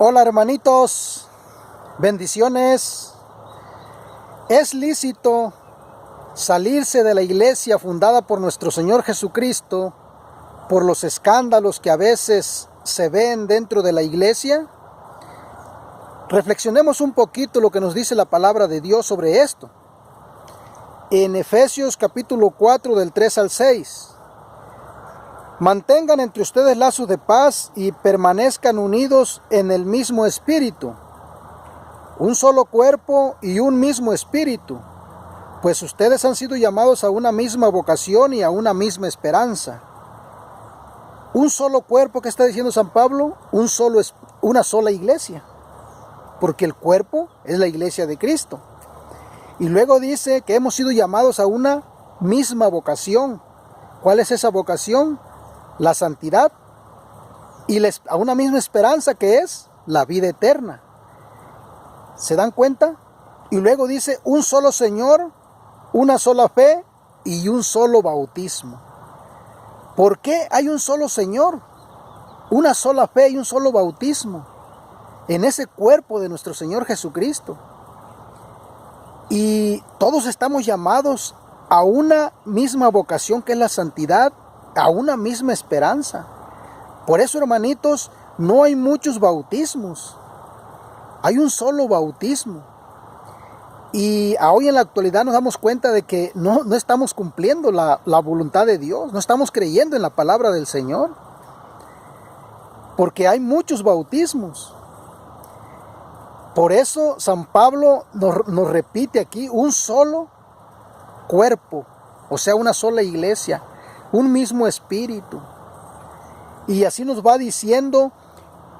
Hola hermanitos, bendiciones. Es lícito salirse de la iglesia fundada por nuestro Señor Jesucristo por los escándalos que a veces se ven dentro de la iglesia. Reflexionemos un poquito lo que nos dice la palabra de Dios sobre esto. En Efesios capítulo 4 del 3 al 6. Mantengan entre ustedes lazos de paz y permanezcan unidos en el mismo espíritu. Un solo cuerpo y un mismo espíritu, pues ustedes han sido llamados a una misma vocación y a una misma esperanza. Un solo cuerpo, ¿qué está diciendo San Pablo? Una sola iglesia, porque el cuerpo es la iglesia de Cristo. Y luego dice que hemos sido llamados a una misma vocación. ¿Cuál es esa vocación? La santidad, y a una misma esperanza, que es la vida eterna. ¿Se dan cuenta? Y luego dice un solo Señor, una sola fe y un solo bautismo. ¿Por qué hay un solo Señor, una sola fe y un solo bautismo en ese cuerpo de nuestro Señor Jesucristo? Y todos estamos llamados a una misma vocación, que es la santidad, a una misma esperanza. Por eso, hermanitos, no hay muchos bautismos, hay un solo bautismo. Y hoy en la actualidad nos damos cuenta de que no estamos cumpliendo la voluntad de Dios, no estamos creyendo en la palabra del Señor, porque hay muchos bautismos. Por eso San Pablo nos repite aquí un solo cuerpo, o sea, una sola iglesia, un mismo espíritu. Y así nos va diciendo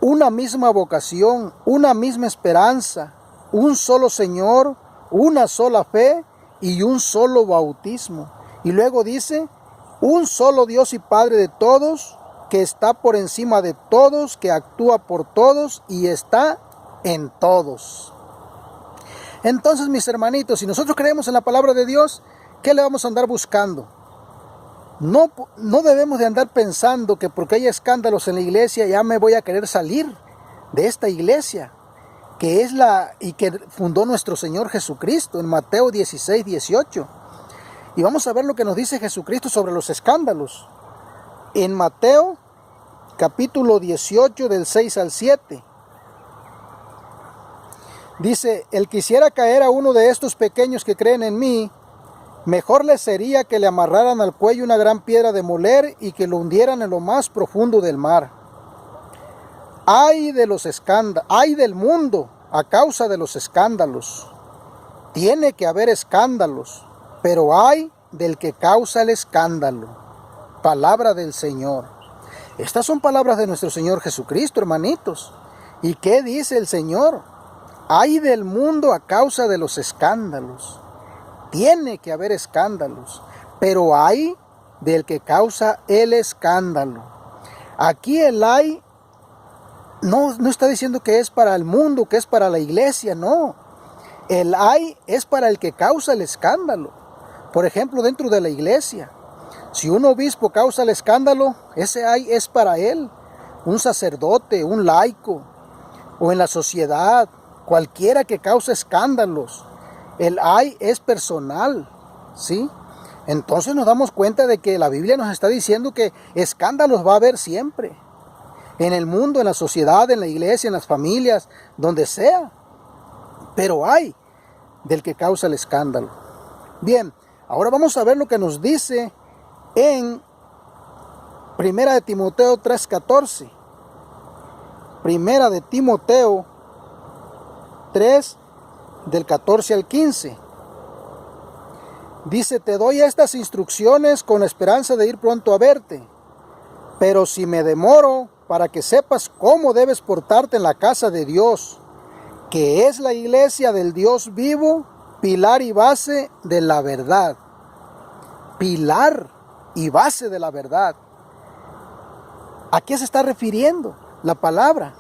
una misma vocación, una misma esperanza, un solo Señor, una sola fe y un solo bautismo. Y luego dice, un solo Dios y Padre de todos, que está por encima de todos, que actúa por todos y está en todos. Entonces, mis hermanitos, si nosotros creemos en la palabra de Dios, ¿qué le vamos a andar buscando? No debemos de andar pensando que porque hay escándalos en la iglesia ya me voy a querer salir de esta iglesia, que es y que fundó nuestro Señor Jesucristo en Mateo 16, 18. Y vamos a ver lo que nos dice Jesucristo sobre los escándalos. En Mateo capítulo 18 del 6 al 7. Dice, el que quisiera caer a uno de estos pequeños que creen en mí, mejor le sería que le amarraran al cuello una gran piedra de moler y que lo hundieran en lo más profundo del mar. Ay de los escándalos, ay del mundo a causa de los escándalos. Tiene que haber escándalos, pero ay del que causa el escándalo. Palabra del Señor. Estas son palabras de nuestro Señor Jesucristo, hermanitos. ¿Y qué dice el Señor? Ay del mundo a causa de los escándalos. Tiene que haber escándalos, pero hay del que causa el escándalo. Aquí el hay no está diciendo que es para el mundo, que es para la iglesia, no. El hay es para el que causa el escándalo. Por ejemplo, dentro de la iglesia, si un obispo causa el escándalo, ese hay es para él. Un sacerdote, un laico, o en la sociedad, cualquiera que cause escándalos. El ay es personal, ¿sí? Entonces nos damos cuenta de que la Biblia nos está diciendo que escándalos va a haber siempre. En el mundo, en la sociedad, en la iglesia, en las familias, donde sea. Pero hay del que causa el escándalo. Bien, ahora vamos a ver lo que nos dice en 1 de Timoteo 3:14. 1 de Timoteo 3, del 14 al 15. Dice, te doy estas instrucciones con esperanza de ir pronto a verte, pero si me demoro, para que sepas cómo debes portarte en la casa de Dios, que es la iglesia del Dios vivo, pilar y base de la verdad. Pilar y base de la verdad. ¿A qué se está refiriendo la palabra?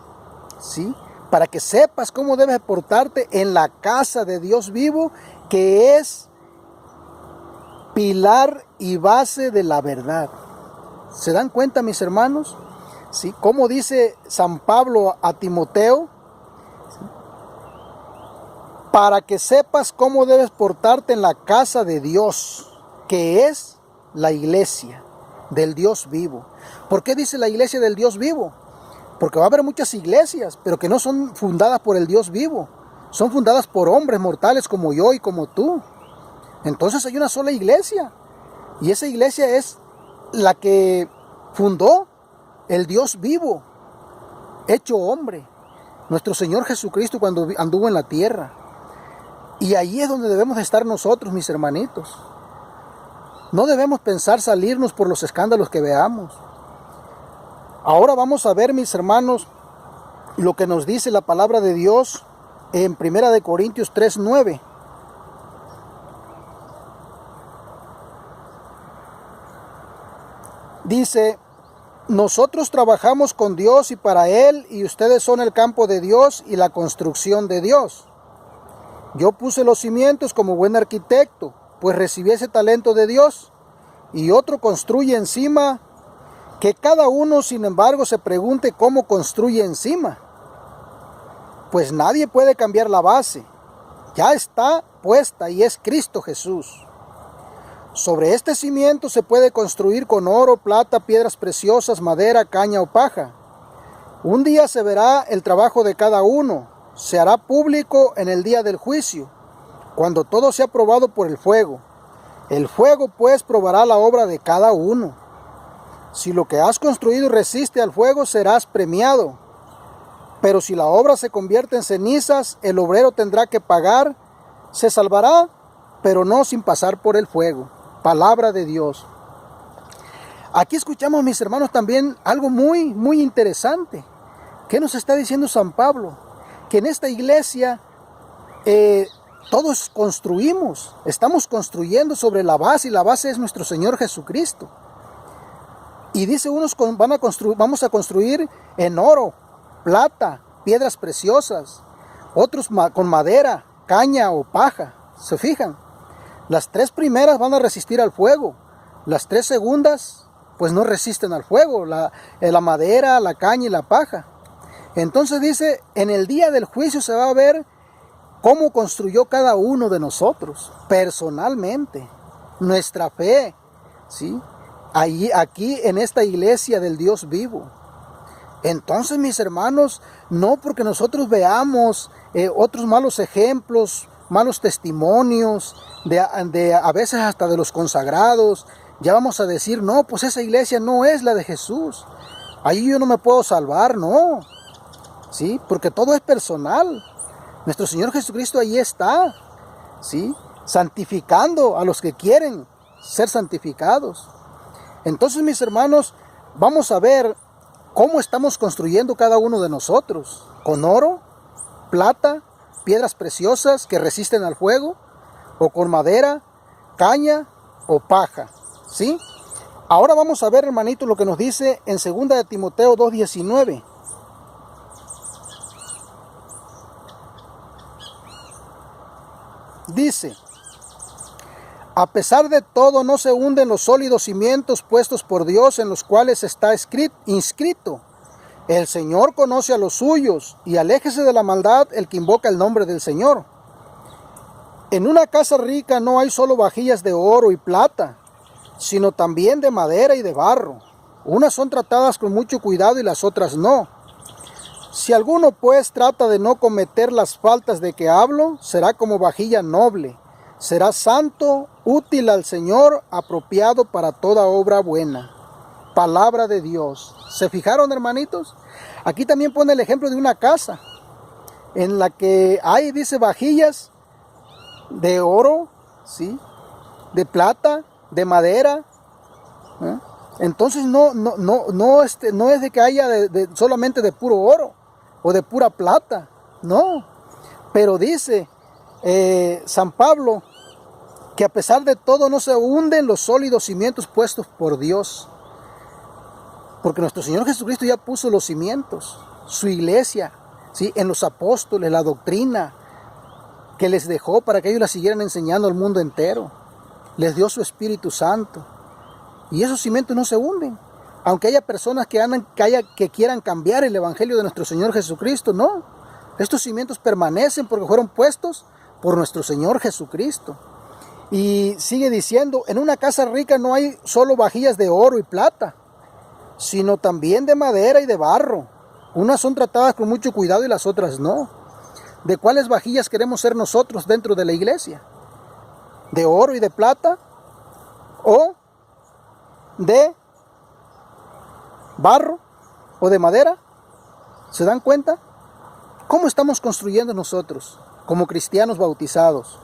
¿Sí? Para que sepas cómo debes portarte en la casa de Dios vivo, que es pilar y base de la verdad. ¿Se dan cuenta, mis hermanos? ¿sí? Como dice San Pablo a Timoteo, para que sepas cómo debes portarte en la casa de Dios, que es la iglesia del Dios vivo. ¿Por qué dice la iglesia del Dios vivo? Porque va a haber muchas iglesias, pero que no son fundadas por el Dios vivo. Son fundadas por hombres mortales como yo y como tú. Entonces hay una sola iglesia. Y esa iglesia es la que fundó el Dios vivo, hecho hombre, nuestro Señor Jesucristo cuando anduvo en la tierra. Y ahí es donde debemos estar nosotros, mis hermanitos. No debemos pensar salirnos por los escándalos que veamos. Ahora vamos a ver, mis hermanos, lo que nos dice la palabra de Dios en 1 Corintios 3:9. Dice: nosotros trabajamos con Dios y para Él, y ustedes son el campo de Dios y la construcción de Dios. Yo puse los cimientos como buen arquitecto, pues recibí ese talento de Dios, y otro construye encima. Que cada uno, sin embargo, se pregunte cómo construye encima. Pues nadie puede cambiar la base. Ya está puesta y es Cristo Jesús. Sobre este cimiento se puede construir con oro, plata, piedras preciosas, madera, caña o paja. Un día se verá el trabajo de cada uno. Se hará público en el día del juicio, cuando todo sea probado por el fuego. El fuego, pues, probará la obra de cada uno. Si lo que has construido resiste al fuego, serás premiado. Pero si la obra se convierte en cenizas, el obrero tendrá que pagar. Se salvará, pero no sin pasar por el fuego. Palabra de Dios. Aquí escuchamos, mis hermanos, también algo muy, muy interesante. ¿Qué nos está diciendo San Pablo? Que en esta iglesia todos construimos, estamos construyendo sobre la base, y la base es nuestro Señor Jesucristo. Y dice, unos vamos a construir en oro, plata, piedras preciosas, otros con madera, caña o paja. ¿Se fijan? Las 3 primeras van a resistir al fuego, las 3 segundas pues no resisten al fuego, la madera, la caña y la paja. Entonces dice, en el día del juicio se va a ver cómo construyó cada uno de nosotros, personalmente, nuestra fe, ¿sí? Aquí en esta iglesia del Dios vivo. Entonces, mis hermanos, no porque nosotros veamos otros malos ejemplos, malos testimonios, de a veces hasta de los consagrados, ya vamos a decir, no, pues esa iglesia no es la de Jesús. Ahí yo no me puedo salvar, no. ¿Sí? Porque todo es personal. Nuestro Señor Jesucristo ahí está, ¿sí? Santificando a los que quieren ser santificados. Entonces, mis hermanos, vamos a ver cómo estamos construyendo cada uno de nosotros. Con oro, plata, piedras preciosas que resisten al fuego, o con madera, caña o paja, ¿sí? Ahora vamos a ver, hermanito, lo que nos dice en 2 de Timoteo 2:19. Dice: a pesar de todo, no se hunden los sólidos cimientos puestos por Dios, en los cuales está inscrito: el Señor conoce a los suyos, y aléjese de la maldad el que invoca el nombre del Señor. En una casa rica no hay solo vajillas de oro y plata, sino también de madera y de barro. Unas son tratadas con mucho cuidado y las otras no. Si alguno pues trata de no cometer las faltas de que hablo, será como vajilla noble, será santo, útil al Señor, apropiado para toda obra buena. Palabra de Dios. ¿Se fijaron, hermanitos? Aquí también pone el ejemplo de una casa, en la que hay, dice, vajillas de oro, ¿sí? De plata, de madera, ¿eh? Entonces no es de que haya solamente de puro oro o de pura plata, no. Pero dice San Pablo que a pesar de todo no se hunden los sólidos cimientos puestos por Dios, porque nuestro Señor Jesucristo ya puso los cimientos, su iglesia, ¿sí? En los apóstoles, la doctrina que les dejó para que ellos la siguieran enseñando al mundo entero. Les dio su Espíritu Santo. Y esos cimientos no se hunden. Aunque haya personas que quieran cambiar el evangelio de nuestro Señor Jesucristo, no. Estos cimientos permanecen porque fueron puestos por nuestro Señor Jesucristo. Y sigue diciendo, en una casa rica no hay solo vajillas de oro y plata, sino también de madera y de barro. Unas son tratadas con mucho cuidado y las otras no. ¿De cuáles vajillas queremos ser nosotros dentro de la iglesia? ¿De oro y de plata? ¿O de barro? ¿O de madera? ¿Se dan cuenta? ¿Cómo estamos construyendo nosotros como cristianos bautizados?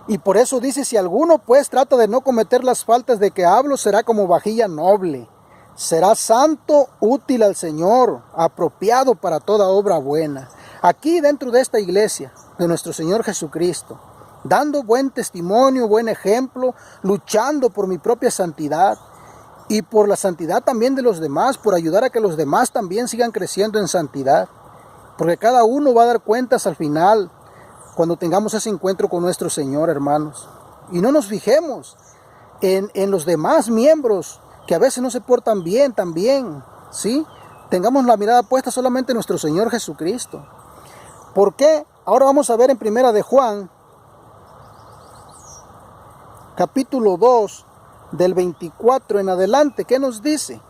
Y por eso dice, si alguno pues trata de no cometer las faltas de que hablo, será como vajilla noble. Será santo, útil al Señor, apropiado para toda obra buena. Aquí dentro de esta iglesia de nuestro Señor Jesucristo, dando buen testimonio, buen ejemplo, luchando por mi propia santidad y por la santidad también de los demás, por ayudar a que los demás también sigan creciendo en santidad. Porque cada uno va a dar cuentas al final, cuando tengamos ese encuentro con nuestro Señor, hermanos. Y no nos fijemos en los demás miembros que a veces no se portan bien también, ¿sí? Tengamos la mirada puesta solamente en nuestro Señor Jesucristo. ¿Por qué? Ahora vamos a ver en Primera de Juan, capítulo 2, del 24 en adelante, ¿qué nos dice?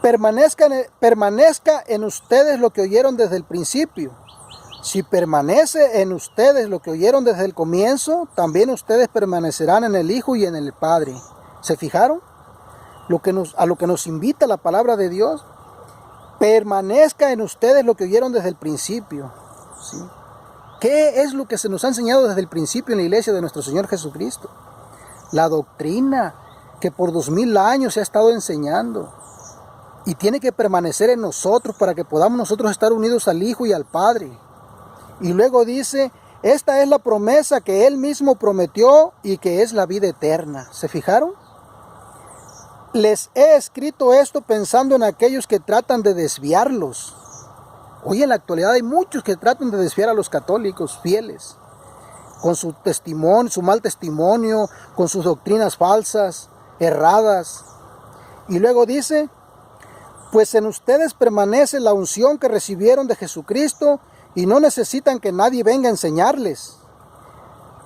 Permanezca en ustedes lo que oyeron desde el principio. Si permanece en ustedes lo que oyeron desde el comienzo, también ustedes permanecerán en el Hijo y en el Padre. ¿Se fijaron? A lo que nos invita la palabra de Dios. Permanezca en ustedes lo que oyeron desde el principio. ¿Sí? ¿Qué es lo que se nos ha enseñado desde el principio en la iglesia de nuestro Señor Jesucristo? La doctrina que por 2000 años se ha estado enseñando. Y tiene que permanecer en nosotros para que podamos nosotros estar unidos al Hijo y al Padre. Y luego dice, esta es la promesa que Él mismo prometió y que es la vida eterna. ¿Se fijaron? Les he escrito esto pensando en aquellos que tratan de desviarlos. Hoy en la actualidad hay muchos que tratan de desviar a los católicos fieles. Con su testimonio, su mal testimonio, con sus doctrinas falsas, erradas. Y luego dice, pues en ustedes permanece la unción que recibieron de Jesucristo y no necesitan que nadie venga a enseñarles.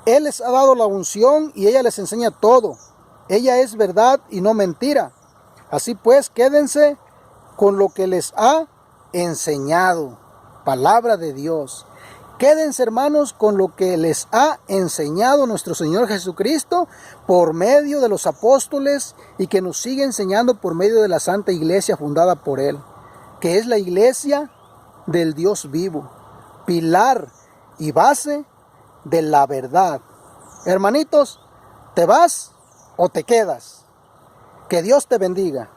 Él les ha dado la unción y ella les enseña todo. Ella es verdad y no mentira. Así pues, quédense con lo que les ha enseñado. Palabra de Dios. Quédense, hermanos, con lo que les ha enseñado nuestro Señor Jesucristo por medio de los apóstoles y que nos sigue enseñando por medio de la Santa Iglesia fundada por Él, que es la Iglesia del Dios vivo, pilar y base de la verdad. Hermanitos, ¿te vas o te quedas? Que Dios te bendiga.